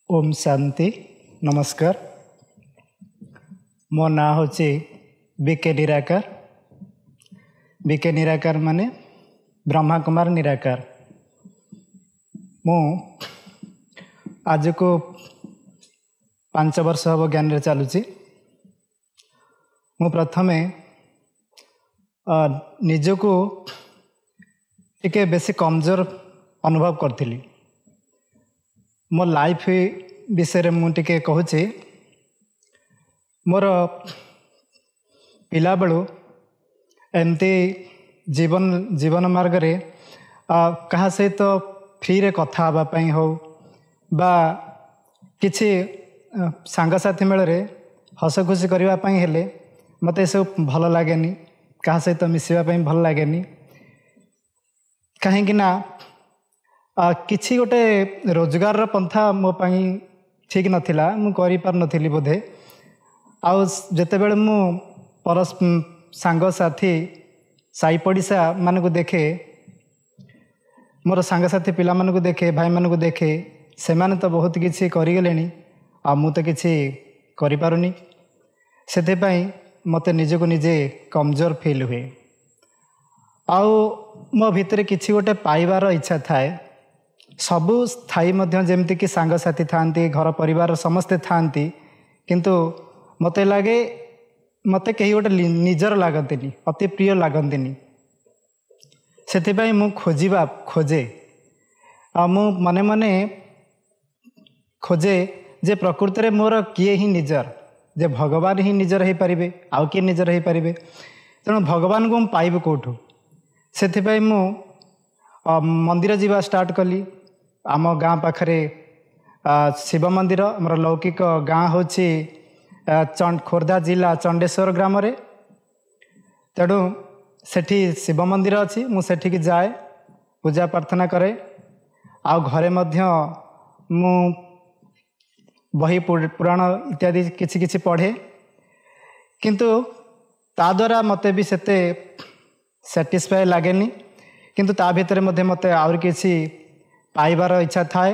ओम शांति नमस्कार। मो ना हूँ बीके निराकार। बीके निराकार माने ब्रह्मा कुमार निराकार। मु आज को 5 वर्ष हम ज्ञान रे चलुची। मु प्रथमे निजको टिके बेसी कमजोर अनुभव करथिली। मो लाइफ विषय मु टिके कहूची। मोर पिला बेलू एमती जीवन मार्ग रे कहा सहित फ्री रे कथा हाँवाई हो बा किछि सांगसाथी मेल रे हस खुशी करने हेले मत सब भल लगे। क्या सहित मिसवाई भल लगे कहीं ना किछि गोटे रोजगार पंथा मो पाई ठीक नथिला। मु करि पार नथिली बोधे। आउ जेतेबेले मु परस सांग साथी साई पड़िसा मान को देखे, मोर सांग साथी पिला मान को देखे, भाई मान को देखे, से माने तो बहुत किछि करिगलेनी आ मु तो किछि करि पारुनी। सेते पई मते निजको निजे कमजोर फील हुए। आउ मो भितरे किछि गोटे पाइबार इच्छा थाए। सबु स्थायी मध्य जेमती कि सांग साथी थांती, घर परिवार समस्ते थांती, किंतु मते लगे मते कहीं गोटे निजर लागंतिनी, अति प्रिय लागंतिनी। सेथिबाई मु खोजे मु मने मने खोजे जे प्रकृति रे मोर किए ही निजर, जे भगवान ही निजर हो पारिबे, आउ किए निजर हो पारिबे। तेणु भगवान को पाइबे कोठु। सेथिबाई मु मंदिर जीवा स्टार्ट कली। आम गाँ पाखरे शिव मंदिर, आमर लौकिक गाँ हूँ खोर्धा जिला चंडेश्वर ग्राम रे। तेणु सेठी शिव मंदिर अच्छी, मुझे जाए पूजा प्रार्थना करे। आउ घरे मध्य मु बही पुराण इत्यादि किछि किछि पढ़े, किंतु ता द्वारा मते भी सेते सैटिस्फाई लागेनी। किंतु ता भितर मध्य मते आउर किछि पाइबार इच्छा थाए।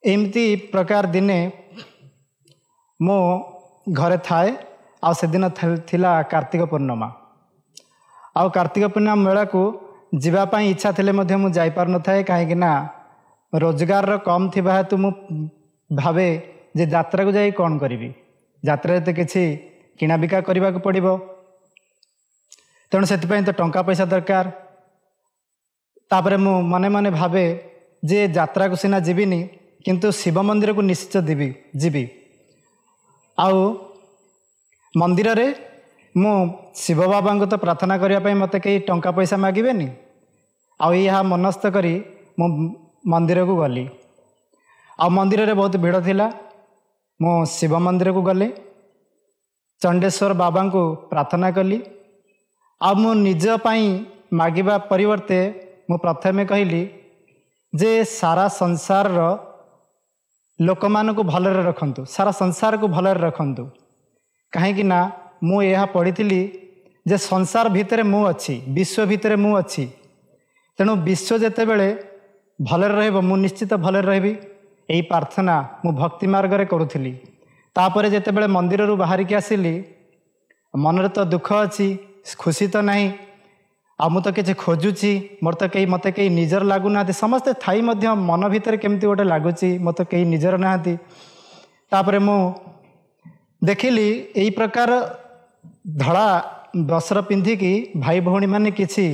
एमती प्रकार दिने मो घरे थाए। आ से दिन थिला कार्तिक पूर्णिमा। आउ कार्तिक पूर्णिमा मेला को जीवापाई इच्छा थिले मध्य मु जाई पार न थाए। कहीं ना रोजगार रो कम थिबा हेतु मु भावे जे यात्रा को जाई कौन करिवि, यात्रा तो किछि किना बिका करबा को पड़िबो। तेणु से तो टंका पैसा दरकार। तापरे मु मने मने भावे जे यात्रा को सीना जीविनी, किंतु शिव मंदिर को निश्चित जीवी। आउ मंदिर रे मु शिव बाबा को तो प्रार्थना करने मते कई टंका पैसा मागिबेनी। आउ यह मनस्थ करी मु मंदिर को गली। आ मंदिर रे बहुत भीड़ थिला। मु शिव मंदिर को गली, चंडेश्वर बाबा को प्रार्थना कली। आ मु निज पाई मागिबा परिवर्ते मु प्रथमे कहली जे सारा संसार रो लोक मान को भलरे रखंतु, सारा संसार को भलरे रखंतु। कहीं ना मु यह पढ़ी जे संसार भितरे मु अच्छी, विश्व भितरे मु अच्छी। तेणु विश्व जेते बेले भलरे रहबो मु निश्चित भलरे रहबी। यही प्रार्थना मु भक्ति मार्ग रे करूथिली। तापरे जेते बेले मंदिर रु बाहर के आसिली, मन तो दुख अच्छी, खुशी तो नहीं। आ मु तो किसी खोजुची, मोर तो कई मते कई निजर लागुना। समस्ते थाई मध्य मन भितर केमती गोटे लगुच, मत कई निजर नाहांती। तापरे मु देखिली यही प्रकार धड़ा वस्त्र पिंधिकी भाई भौणी माने किछि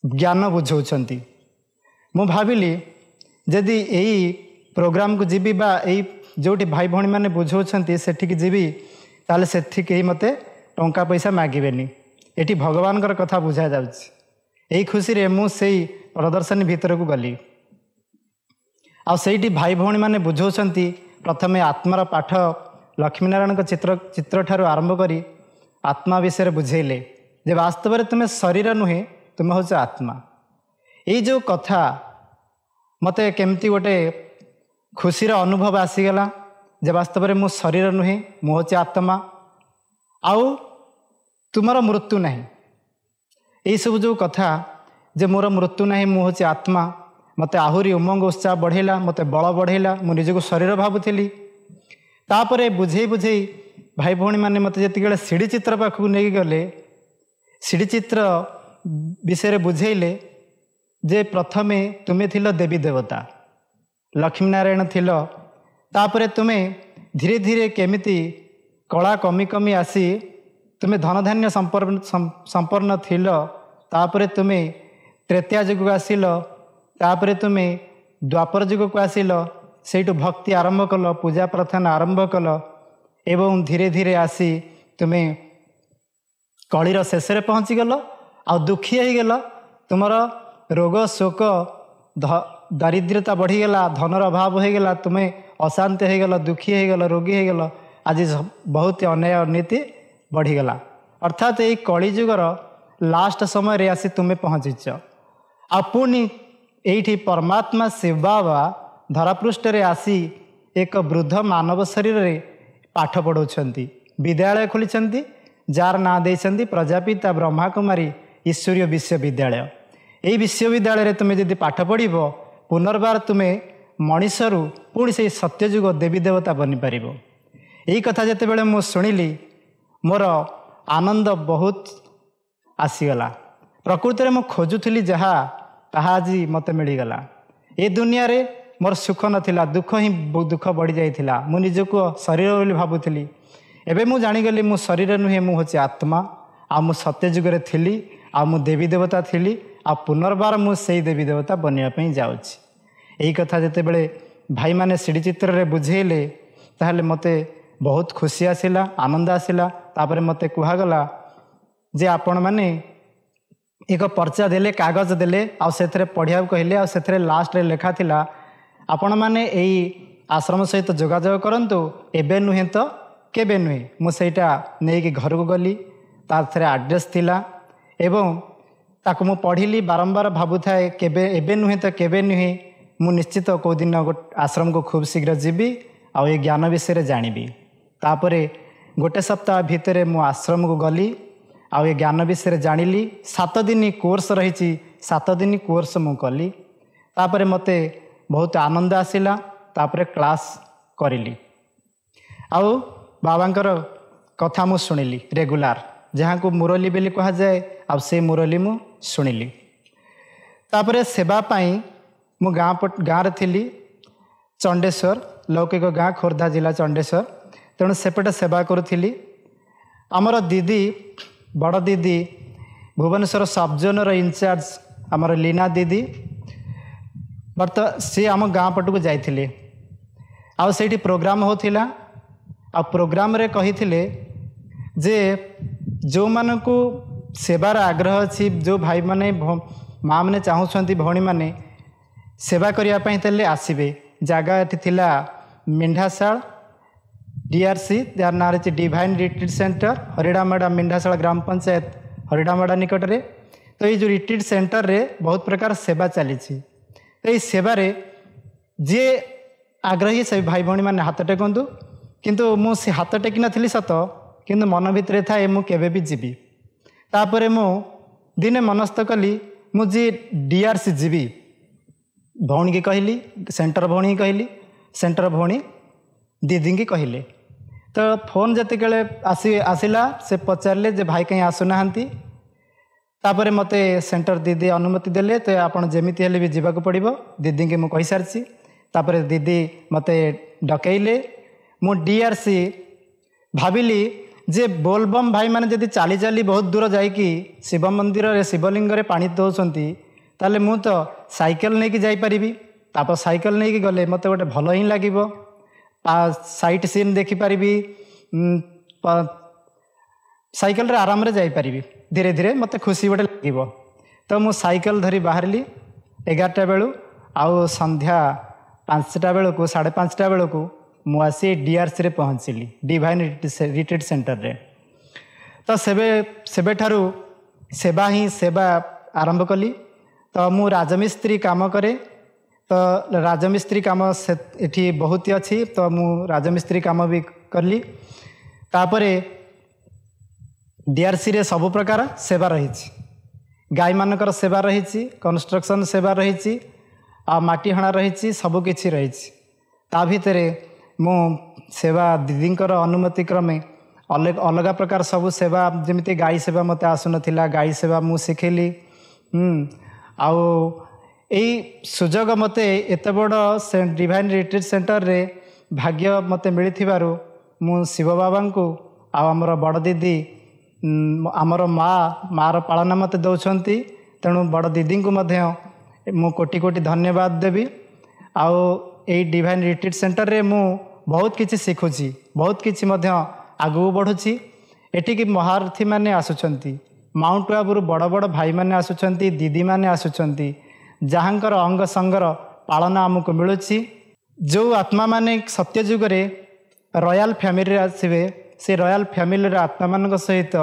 ज्ञान बुझाउछंती। मु भाविली जदि यही प्रोग्राम को जीवी बा यही जोटी भाई भौणी माने बुझाउछंती सेठी जीवी, ताले सेठी केही मते टंका पैसा मागिबेनी। एटी भगवान कथा बुझा जाउछि। यही खुशी रे मु सेई प्रदर्शनी भीतर को गली। आ सेठी भाई भौणी माने बुझाउछंती प्रथमे आत्मार पाठ लक्ष्मीनारायण चित्र ठारू आरंभ करी आत्मा विषय बुझेले जे वास्तव में तुम्हें शरीर नुहे, तुम्हें हूँ आत्मा। यही जो कथा मते केमती गोटे खुशीर अनुभव आसीगला जे वास्तव में मो शरीर नुहे, मु हूँ आत्मा। आउ तुमर मृत्यु नहीं। यही सब जो कथा जे मोर मृत्यु नहीं, मु हूँ आत्मा, ମୋତେ ଆହୁରି ଉମଙ୍ଗ ଉତ୍ସାହ ବଢ଼େଇଲା, ମୋତେ ବଳ ବଢ଼େଇଲା। ମୁଁ ନିଜକୁ ଶରୀର ଭାବୁଥିଲି। ତାପରେ ବୁଝେଇ ବୁଝେଇ ଭାଇ ଭଉଣୀମାନେ ମୋତେ ଯେତିକିବେଳେ ସିଡ଼ି ଚିତ୍ର ପାଖକୁ ନେଇକି ଗଲେ, ସିଡ଼ି ଚିତ୍ର ବିଷୟରେ ବୁଝେଇଲେ ଯେ ପ୍ରଥମେ ତୁମେ ଥିଲ ଦେବୀ ଦେବତା, ଲକ୍ଷ୍ମୀନାରାୟଣ ଥିଲ। ତାପରେ ତୁମେ ଧୀରେ ଧୀରେ କେମିତି କଳା କମି କମି ଆସି ତୁମେ ଧନଧାନ୍ୟ ସମ୍ପନ୍ନ ଥିଲ। ତାପରେ ତୁମେ ତ୍ରେତୟା ଯୁଗକୁ ଆସିଲ। ତାପରେ ତୁମେ ଦ୍ୱାପର ଯୁଗକୁ ଆସିଲ। ସେଇଠୁ ଭକ୍ତି ଆରମ୍ଭ କଲ, ପୂଜା ପ୍ରାର୍ଥନା ଆରମ୍ଭ କଲ ଏବଂ ଧୀରେ ଧୀରେ ଆସି ତୁମେ କଳିର ଶେଷରେ ପହଞ୍ଚିଗଲ। ଆଉ ଦୁଃଖୀ ହେଇଗଲ। ତୁମର ରୋଗ ଶୋକ ଦାରିଦ୍ର୍ୟତା ବଢ଼ିଗଲା, ଧନର ଅଭାବ ହୋଇଗଲା, ତୁମେ ଅଶାନ୍ତି ହେଇଗଲ, ଦୁଃଖୀ ହେଇଗଲ, ରୋଗୀ ହେଇଗଲ। ଆଜି ବହୁତ ଅନ୍ୟାୟ ଅନୀତି ବଢ଼ିଗଲା। ଅର୍ଥାତ୍ ଏଇ କଳିଯୁଗର ଲାଷ୍ଟ ସମୟରେ ଆସି ତୁମେ ପହଞ୍ଚିଛ। ଆଉ ପୁଣି ଏଇଠି ପରମାତ୍ମା ଶିବ ବାବା ଧରାପୃଷ୍ଠରେ ଆସି ଏକ ବୃଦ୍ଧ ମାନବ ଶରୀରରେ ପାଠ ପଢ଼ାଉଛନ୍ତି, ବିଦ୍ୟାଳୟ ଖୋଲିଛନ୍ତି, ଯାହାର ନାଁ ଦେଇଛନ୍ତି ପ୍ରଜାପିତା ବ୍ରହ୍ମାକୁମାରୀ ଈଶ୍ୱରୀୟ ବିଶ୍ୱବିଦ୍ୟାଳୟ। ଏହି ବିଶ୍ୱବିଦ୍ୟାଳୟରେ ତୁମେ ଯଦି ପାଠ ପଢ଼ିବ, ପୁନର୍ବାର ତୁମେ ମଣିଷରୁ ପୁଣି ସେଇ ସତ୍ୟଯୁଗ ଦେବୀ ଦେବତା ବନିପାରିବ। ଏହି କଥା ଯେତେବେଳେ ମୁଁ ଶୁଣିଲି, ମୋର ଆନନ୍ଦ ବହୁତ ଆସିଗଲା। ପ୍ରକୃତରେ ମୁଁ ଖୋଜୁଥିଲି ଯାହା, ତାହା ଆଜି ମୋତେ ମିଳିଗଲା। ଏ ଦୁନିଆରେ ମୋର ସୁଖ ନଥିଲା, ଦୁଃଖ ହିଁ ଦୁଃଖ ବଢ଼ିଯାଇଥିଲା। ମୁଁ ନିଜକୁ ଶରୀର ବୋଲି ଭାବୁଥିଲି। ଏବେ ମୁଁ ଜାଣିଗଲି ମୁଁ ଶରୀର ନୁହେଁ, ମୁଁ ହେଉଛି ଆତ୍ମା। ଆଉ ମୁଁ ସତ୍ୟଯୁଗରେ ଥିଲି, ଆଉ ମୁଁ ଦେବୀ ଦେବତା ଥିଲି, ଆଉ ପୁନର୍ବାର ମୁଁ ସେଇ ଦେବୀ ଦେବତା ବନିବା ପାଇଁ ଯାଉଛି। ଏହି କଥା ଯେତେବେଳେ ଭାଇମାନେ ସିଡ଼ି ଚିତ୍ରରେ ବୁଝେଇଲେ, ତାହେଲେ ମୋତେ ବହୁତ ଖୁସି ଆସିଲା, ଆନନ୍ଦ ଆସିଲା। ତାପରେ ମୋତେ କୁହାଗଲା ଯେ ଆପଣମାନେ ଏକ ପର୍ଚ୍ଚା ଦେଲେ, କାଗଜ ଦେଲେ, ଆଉ ସେଥିରେ ପଢ଼ିବାକୁ କହିଲେ। ଆଉ ସେଥିରେ ଲାଷ୍ଟରେ ଲେଖା ଥିଲା, ଆପଣମାନେ ଏଇ ଆଶ୍ରମ ସହିତ ଯୋଗାଯୋଗ କରନ୍ତୁ, ଏବେ ନୁହେଁ ତ କେବେ ନୁହେଁ। ମୁଁ ସେଇଟା ନେଇକି ଘରକୁ ଗଲି। ତା'ଥିରେ ଆଡ୍ରେସ୍ ଥିଲା ଏବଂ ତାକୁ ମୁଁ ପଢ଼ିଲି। ବାରମ୍ବାର ଭାବୁଥାଏ, କେବେ, ଏବେ ନୁହେଁ ତ କେବେ ନୁହେଁ। ମୁଁ ନିଶ୍ଚିତ କେଉଁଦିନ ଆଶ୍ରମକୁ ଖୁବ୍ ଶୀଘ୍ର ଯିବି ଆଉ ଏ ଜ୍ଞାନ ବିଷୟରେ ଜାଣିବି। ତାପରେ ଗୋଟେ ସପ୍ତାହ ଭିତରେ ମୁଁ ଆଶ୍ରମକୁ ଗଲି ଆଉ ଏ ଜ୍ଞାନ ବିଷୟରେ ଜାଣିଲି। 7 ଦିନ କୋର୍ସ ରହିଛି, 7 ଦିନ କୋର୍ସ ମୁଁ କଲି। ତାପରେ ମୋତେ ବହୁତ ଆନନ୍ଦ ଆସିଲା। ତାପରେ କ୍ଲାସ୍ କରିଲି ଆଉ ବାବାଙ୍କର କଥା ମୁଁ ଶୁଣିଲି ରେଗୁଲାର, ଯାହାକୁ ମୁରଲି ବୋଲି କୁହାଯାଏ। ଆଉ ସେ ମୁରଲି ମୁଁ ଶୁଣିଲି। ତାପରେ ସେବା ପାଇଁ ମୁଁ ଗାଁରେ ଥିଲି, ଚଣ୍ଡେଶ୍ୱର, ଲୌକିକ ଗାଁ, ଖୋର୍ଦ୍ଧା ଜିଲ୍ଲା ଚଣ୍ଡେଶ୍ୱର। ତେଣୁ ସେପଟେ ସେବା କରୁଥିଲି। ଆମର ଦିଦି, ବଡ଼ ଦିଦି, ଭୁବନେଶ୍ୱର ସବଜୋନର ଇନଚାର୍ଜ ଆମର ଲୀନା ଦିଦି, ସିଏ ଆମ ଗାଁ ପଟକୁ ଯାଇଥିଲେ। ଆଉ ସେଇଠି ପ୍ରୋଗ୍ରାମ୍ ହେଉଥିଲା। ଆଉ ପ୍ରୋଗ୍ରାମରେ କହିଥିଲେ ଯେ ଯେଉଁମାନଙ୍କୁ ସେବାର ଆଗ୍ରହ ଅଛି, ଯେଉଁ ଭାଇମାନେ ମାଆ ମାନେ ଚାହୁଁଛନ୍ତି ଭଉଣୀମାନେ ସେବା କରିବା ପାଇଁ, ତାହେଲେ ଆସିବେ। ଜାଗା ଏଠି ଥିଲା ମେଣ୍ଢାଶାଳ DRC, ଯାହାର ନାଁ ରହିଛି ଡିଭାଇନ୍ ରିଟ୍ରିଟ୍ ସେଣ୍ଟର, ହରିଡ଼ାମଡ଼ା, ମେଣ୍ଢାଶାଳ ଗ୍ରାମ ପଞ୍ଚାୟତ ହରିଡ଼ାମଡ଼ା ନିକଟରେ। ତ ଏଇ ଯେଉଁ ରିଟ୍ରିଟ୍ ସେଣ୍ଟରରେ ବହୁତ ପ୍ରକାର ସେବା ଚାଲିଛି। ତ ଏଇ ସେବାରେ ଯିଏ ଆଗ୍ରହୀ ସେ ଭାଇ ଭଉଣୀମାନେ ହାତ ଟେକନ୍ତୁ। କିନ୍ତୁ ମୁଁ ସେ ହାତ ଟେକି ନଥିଲି ସତ, କିନ୍ତୁ ମନ ଭିତରେ ଥାଏ ମୁଁ କେବେ ବି ଯିବି। ତାପରେ ମୁଁ ଦିନେ ମନସ୍ଥ କଲି ମୁଁ ଯିଏ DRC ଯିବି। ଭଉଣୀକି କହିଲି, ସେଣ୍ଟର ଭଉଣୀକି କହିଲି, ସେଣ୍ଟର ଭଉଣୀ ଦିଦିଙ୍କି କହିଲେ। ତ ଫୋନ୍ ଯେତେବେଳେ ଆସିଲା, ସେ ପଚାରିଲେ ଯେ ଭାଇ କାହିଁ ଆସୁନାହାନ୍ତି। ତାପରେ ମୋତେ ସେଣ୍ଟର ଦିଦି ଅନୁମତି ଦେଲେ, ତ ଆପଣ ଯେମିତି ହେଲେ ବି ଯିବାକୁ ପଡ଼ିବ। ଦିଦିଙ୍କି ମୁଁ କହିସାରିଛି। ତାପରେ ଦିଦି ମୋତେ ଡକେଇଲେ। ମୁଁ DRC ଭାବିଲି ଯେ ବୋଲବମ୍ ଭାଇମାନେ ଯଦି ଚାଲି ଚାଲି ବହୁତ ଦୂର ଯାଇକି ଶିବ ମନ୍ଦିରରେ ଶିବଲିଙ୍ଗରେ ପାଣି ଦେଉଛନ୍ତି, ତାହେଲେ ମୁଁ ତ ସାଇକେଲ ନେଇକି ଯାଇପାରିବି। ତାପରେ ସାଇକେଲ ନେଇକି ଗଲେ ମୋତେ ଗୋଟେ ଭଲ ହିଁ ଲାଗିବ। ସାଇଟ୍ ସିନ୍ ଦେଖିପାରିବି, ସାଇକେଲରେ ଆରାମରେ ଯାଇପାରିବି। ଧୀରେ ଧୀରେ ମୋତେ ଖୁସି ଗୋଟେ ଲାଗିବ। ତ ମୁଁ ସାଇକେଲ ଧରି ବାହାରିଲି 11ଟା ବେଳୁ। ଆଉ ସନ୍ଧ୍ୟା 5ଟା ବେଳକୁ, 5:30 ବେଳକୁ ମୁଁ ଆସି DRCରେ ପହଞ୍ଚିଲି, ଡିଭାଇନ୍ ରିଟ୍ରିଟ୍ ସେଣ୍ଟରରେ। ତ ସେବେଠାରୁ ସେବା ଆରମ୍ଭ କଲି। ତ ମୁଁ ରାଜମିସ୍ତ୍ରୀ କାମ କରେ। ତ ରାଜମିସ୍ତ୍ରୀ କାମ ଏଠି ବହୁତ ଅଛି। ତ ମୁଁ ରାଜମିସ୍ତ୍ରୀ କାମ ବି କଲି। ତାପରେ DRCରେ ସବୁ ପ୍ରକାର ସେବା ରହିଛି। ଗାଈମାନଙ୍କର ସେବା ରହିଛି, କନଷ୍ଟ୍ରକ୍ସନ୍ ସେବା ରହିଛି, आ माटी हणा रही सबकि रही ता भितर मु सेवा दीदींकर अनुमति क्रमे अलग अलग प्रकार सब सेवा जमी गाई सेवा मत आसन गाई सेवा मु शिखिली आउ यही सुजोग मत एत बड़ डिवाइन रिट्रीट सेंटर रे भाग्य मत मिली मु शिव बाबा को आमर बड़ दीदी आमर मार पालना मत दौरान तेणु बड़ दीदी को मु कोटि कोटि धन्यवाद देवी आउ यही डिवाइन रिट्रीट सेंटर रे मु बहुत किछि शिखुची बहुत किछि आगू बढ़ुची एटिकी महारथी माने आसुचंती माउंट आबुरु बड़ बड़ भाई माने आसुचंती दीदी माने आसुचंती जहाँकर अंग संगर पालना आमको मिलुची जो आत्मा माने सत्य जुगरे रॉयल फैमिली आसवे से रॉयल फैमिली आत्मा मान सहित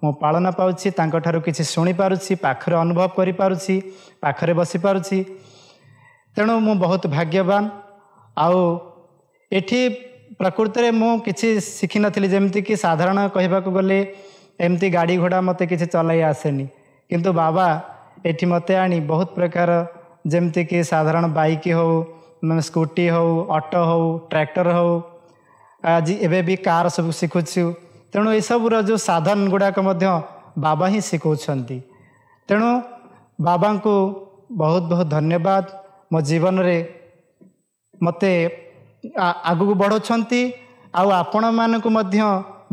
मु पालना पाउछि तांको ठारु किछि सुनी पारुछि पाखरे अनुभव करि पारुछि पाखरे बसी पारुछि तेणु मु बहुत भाग्यवान आउ एठी प्रकृति में मु किछि शिखि नथिली जेमति कि साधारण कहबाक गले एमती गाड़ी घोड़ा मते किछि चलाई आसेनी किंतु बाबा एठी मते आनी बहुत प्रकार जेमति कि साधारण बाइक हो स्कूटी हो ऑटो हो ट्रैक्टर हो आज एबे भी कार सब शिखुछु तेणु ये सबुर जो साधन गुड़ाक बाबा ही शिखौछंती तेणु बाबा को बहुत बहुत धन्यवाद मो जीवन रे मते आगु बढ़ुछंती आउ आपण मानकु मध्य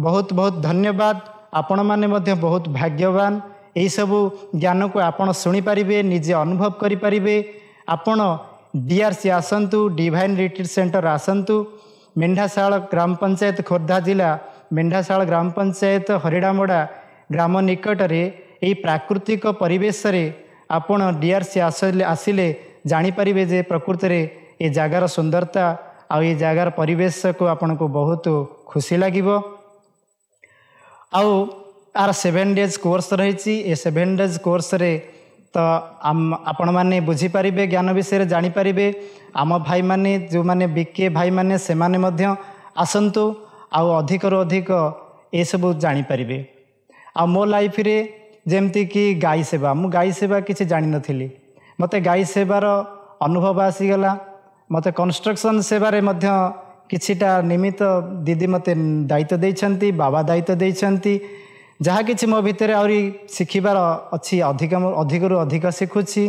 बहुत बहुत धन्यवाद आपण माने मध्य बहुत भाग्यवान यही सब ज्ञान को आपण शुणी पारिबे निजे अनुभव करि पारिबे आपण डीआरसी आसंतु डिवाइन रिट्रीट सेंटर आसंतु मेंढाशाल ग्राम पंचायत खोर्धा जिला मेंढाशाल ग्राम पंचायत हरिडामोड़ा ग्राम निकट रे यही प्राकृतिक परिवेश रे आपण डीआरसी आसिले जानी पारिबे जे प्रकृति रे ये जगार सुंदरता आ ये जगार परिवेश को आपन को बहुत खुशी लागिबो आउ आर 7 डेज कोर्स रही ए 7 डेज कोर्स रे तो आपण माने बुझी पारिबे ज्ञान विषय जानी पारिबे आम भाई माने जो माने बीके भाई माने से माने मध्य आसंतु आउ अधिक रो अधिक ए सब जानी पारिबे आ मो लाइफ रे जेमती कि गाई सेवा मु गाई सेवा किछि जानि नथिली मते गाई सेवार अनुभव आसीगला मते कंस्ट्रक्शन सेवारे मध्य किछिटा निमित्त दीदी मते दायित्व देइछंती बाबा दायित्व देइछंती जहाँ किछि मो भितर आउरी शिखिबार अछि अधिकरु अधिक शिखुछि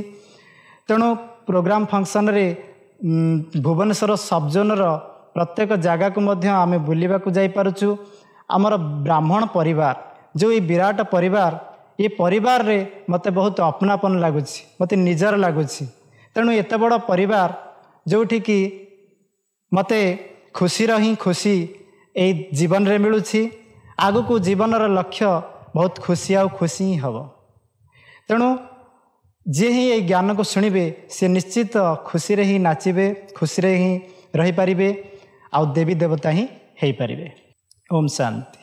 तेणु प्रोग्राम फंक्शन रे भुवनेश्वर सबजोन रो प्रत्येक जगह को मध्य आमे बुलिबा को जाई पारुछु आमर ब्राह्मण परिवार जो ये विराट परिवार ये परिवार रे मते बहुत अपनापन लागुछि मते निजर लागुछि तेणु एते बड़ परिवार जोठी कि मते खुशी रही खुशी ए जीवन रे मिलुछि आगु को जीवन रो लक्ष्य बहुत खुशी आ खुशी ही हबो तेणु जे ही ये ज्ञान को सुनिबे से निश्चित खुशी रे ही नाचिबे खुशी रे ही रही पारिबे आ देवी देवता ही हेई पारिबे। ओम शांति।